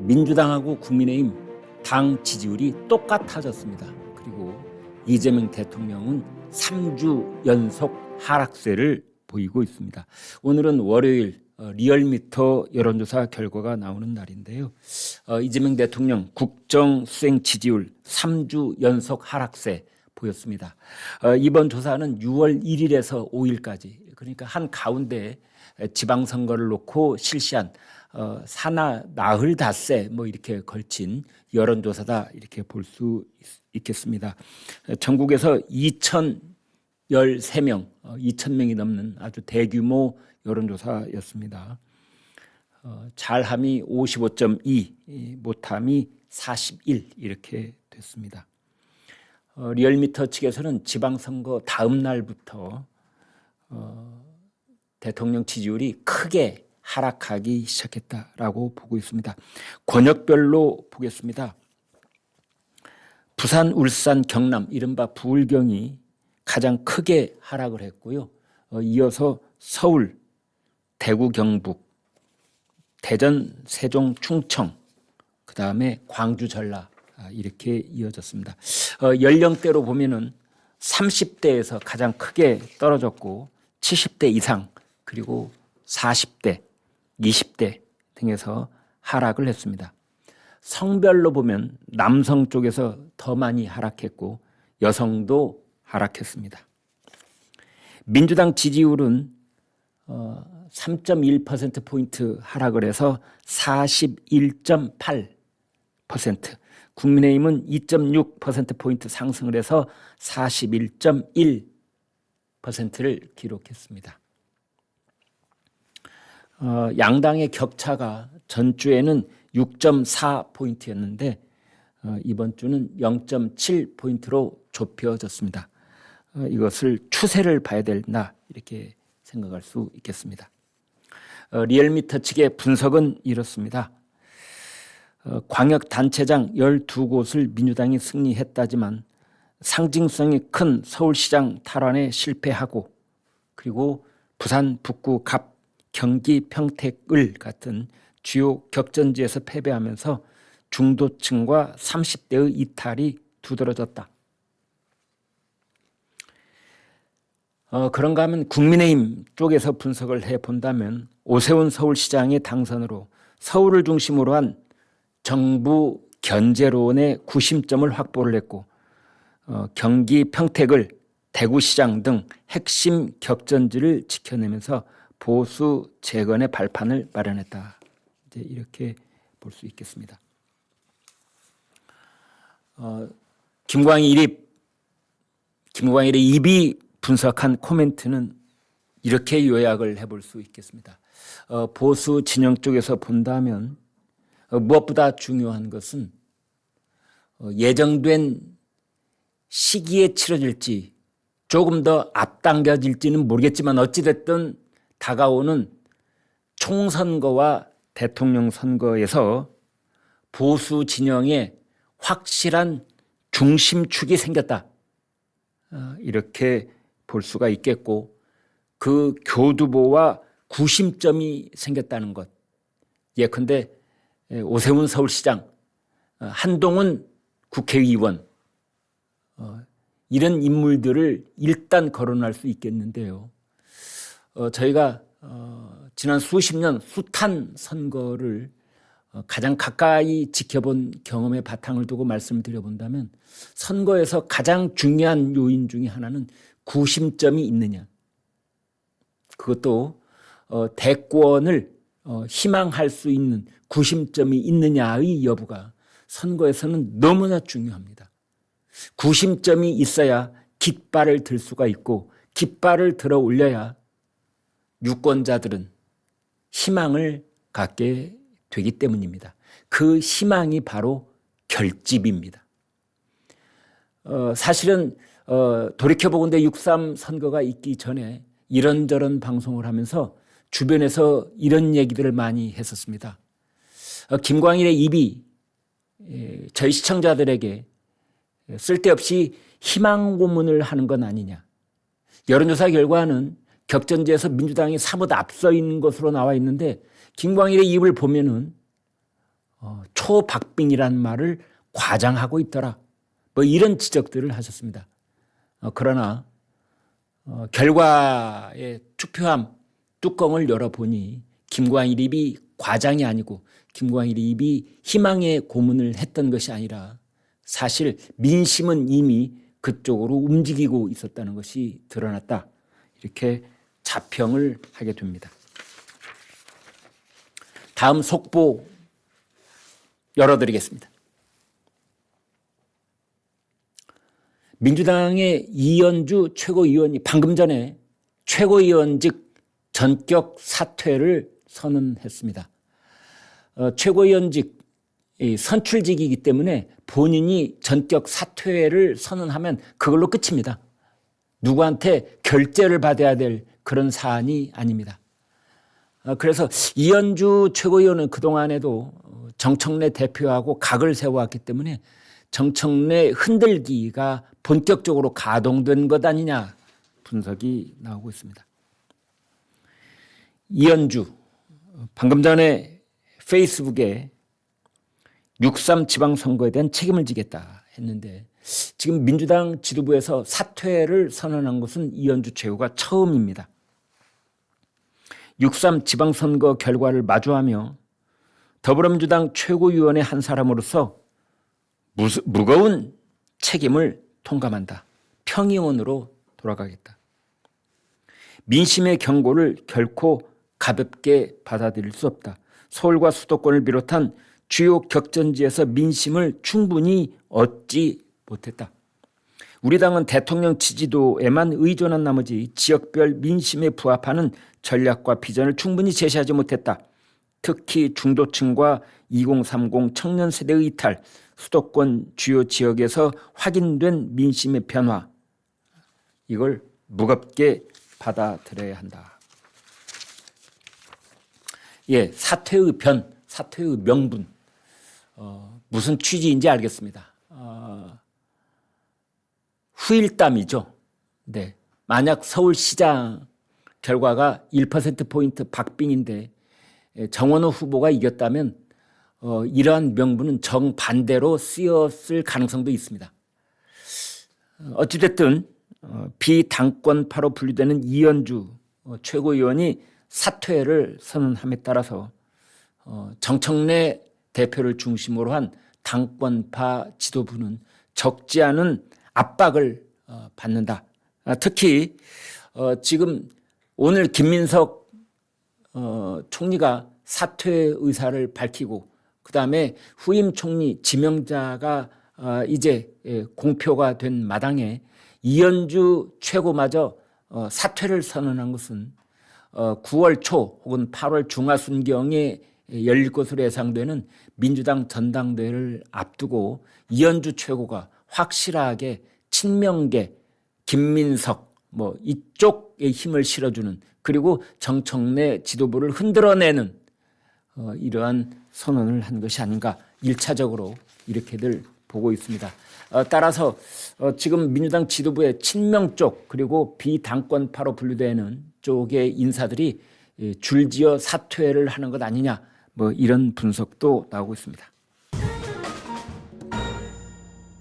민주당하고 국민의힘 당 지지율이 똑같아졌습니다. 그리고 이재명 대통령은 3주 연속 하락세를 보이고 있습니다. 오늘은 월요일 리얼미터 여론조사 결과가 나오는 날인데요. 이재명 대통령 국정 수행 지지율 3주 연속 하락세 보였습니다. 이번 조사는 6월 1일에서 5일까지, 그러니까 한 가운데 지방선거를 놓고 실시한 나흘 닷새 이렇게 걸친 여론조사다, 이렇게 볼 수 있겠습니다. 전국에서 2,013명, 2,000명이 넘는 아주 대규모 여론조사였습니다. 잘함이 55.2, 못함이 41 이렇게 됐습니다. 리얼미터 측에서는 지방선거 다음 날부터 대통령 지지율이 크게 하락하기 시작했다라고 보고 있습니다. 권역별로 보겠습니다. 부산, 울산, 경남, 이른바 부울경이 가장 크게 하락을 했고요. 이어서 서울, 대구, 경북, 대전, 세종, 충청, 그 다음에 광주, 전라, 이렇게 이어졌습니다. 연령대로 보면은 30대에서 가장 크게 떨어졌고 70대 이상, 그리고 40대, 20대 등에서 하락을 했습니다. 성별로 보면 남성 쪽에서 더 많이 하락했고 여성도 하락했습니다. 민주당 지지율은 3.1%포인트 하락을 해서 41.8%, 국민의힘은 2.6%포인트 상승을 해서 41.1%를 기록했습니다. 양당의 격차가 전주에는 6.4포인트였는데 이번 주는 0.7포인트로 좁혀졌습니다. 이것을 추세를 봐야 된다, 이렇게 생각할 수 있겠습니다. 리얼미터 측의 분석은 이렇습니다. 광역단체장 12곳을 민주당이 승리했다지만 상징성이 큰 서울시장 탈환에 실패하고, 그리고 부산, 북구, 갑, 경기, 평택을 같은 주요 격전지에서 패배하면서 중도층과 30대의 이탈이 두드러졌다. 그런가 하면 국민의힘 쪽에서 분석을 해본다면 오세훈 서울시장의 당선으로 서울을 중심으로 한 정부 견제론의 구심점을 확보를 했고, 경기, 평택을, 대구시장 등 핵심 격전지를 지켜내면서 보수 재건의 발판을 마련했다, 이제 이렇게 볼 수 있겠습니다. 김광일의 입이 분석한 코멘트는 이렇게 요약을 해볼 수 있겠습니다. 보수 진영 쪽에서 본다면 무엇보다 중요한 것은 예정된 시기에 치러질지 조금 더 앞당겨질지는 모르겠지만 어찌됐든 다가오는 총선거와 대통령 선거에서 보수 진영에 확실한 중심축이 생겼다, 이렇게 볼 수가 있겠고, 그 교두보와 구심점이 생겼다는 것, 예컨대 오세훈 서울시장, 한동훈 국회의원, 이런 인물들을 일단 거론할 수 있겠는데요. 저희가 지난 수십 년 숱한 선거를 가장 가까이 지켜본 경험의 바탕을 두고 말씀을 드려본다면 선거에서 가장 중요한 요인 중에 하나는 구심점이 있느냐, 그것도 대권을 희망할 수 있는 구심점이 있느냐의 여부가 선거에서는 너무나 중요합니다. 구심점이 있어야 깃발을 들 수가 있고, 깃발을 들어 올려야 유권자들은 희망을 갖게 되기 때문입니다. 그 희망이 바로 결집입니다. 사실은 돌이켜보건대 6.3 선거가 있기 전에 이런저런 방송을 하면서 주변에서 이런 얘기들을 많이 했었습니다. 김광일의 입이 저희 시청자들에게 쓸데없이 희망 고문을 하는 건 아니냐. 여론조사 결과는 격전지에서 민주당이 사뭇 앞서 있는 것으로 나와 있는데 김광일의 입을 보면은 초박빙이라는 말을 과장하고 있더라. 뭐 이런 지적들을 하셨습니다. 그러나 결과의 투표함 뚜껑을 열어보니 김광일 입이 과장이 아니고 김광일 입이 희망의 고문을 했던 것이 아니라 사실 민심은 이미 그쪽으로 움직이고 있었다는 것이 드러났다. 이렇게 자평을 하게 됩니다. 다음 속보 열어드리겠습니다. 민주당의 이현주 최고위원이 방금 전에 최고위원직 전격 사퇴를 선언했습니다. 최고위원직 선출직이기 때문에 본인이 전격 사퇴를 선언하면 그걸로 끝입니다. 누구한테 결재를 받아야 될 그런 사안이 아닙니다. 그래서 이현주 최고위원은 그동안에도 정청래 대표하고 각을 세워왔기 때문에 정청래 흔들기가 본격적으로 가동된 것 아니냐 분석이 나오고 있습니다. 이현주 방금 전에 페이스북에 6.3 지방선거에 대한 책임을 지겠다 했는데 지금 민주당 지도부에서 사퇴를 선언한 것은 이현주 최고가 처음입니다. 6.3 지방선거 결과를 마주하며 더불어민주당 최고위원의 한 사람으로서 무거운 책임을 통감한다. 평의원으로 돌아가겠다. 민심의 경고를 결코 가볍게 받아들일 수 없다. 서울과 수도권을 비롯한 주요 격전지에서 민심을 충분히 얻지 못했다. 우리 당은 대통령 지지도에만 의존한 나머지 지역별 민심에 부합하는 전략과 비전을 충분히 제시하지 못했다. 특히 중도층과 2030 청년 세대의 이탈, 수도권 주요 지역에서 확인된 민심의 변화, 이걸 무겁게 받아들여야 한다. 예, 사퇴의 명분, 무슨 취지인지 알겠습니다. 후일담이죠. 네, 만약 서울시장 결과가 1%포인트 박빙인데 정원호 후보가 이겼다면 이러한 명분은 정반대로 쓰였을 가능성도 있습니다. 어찌됐든 비당권파로 분류되는 이현주 최고위원이 사퇴를 선언함에 따라서 정청래 대표를 중심으로 한 당권파 지도부는 적지 않은 압박을 받는다. 특히 지금 오늘 김민석 총리가 사퇴 의사를 밝히고 그다음에 후임 총리 지명자가 이제 공표가 된 마당에 이현주 최고마저 사퇴를 선언한 것은 9월 초 혹은 8월 중하순경에 열릴 것으로 예상되는 민주당 전당대회를 앞두고 이현주 최고가 확실하게 친명계, 김민석 이쪽에 힘을 실어주는 그리고 정청래 지도부를 흔들어내는 이러한 선언을 한 것이 아닌가 1차적으로 이렇게들 보고 있습니다. 따라서 지금 민주당 지도부의 친명 쪽 그리고 비당권파로 분류되는 쪽의 인사들이 줄지어 사퇴를 하는 것 아니냐 이런 분석도 나오고 있습니다.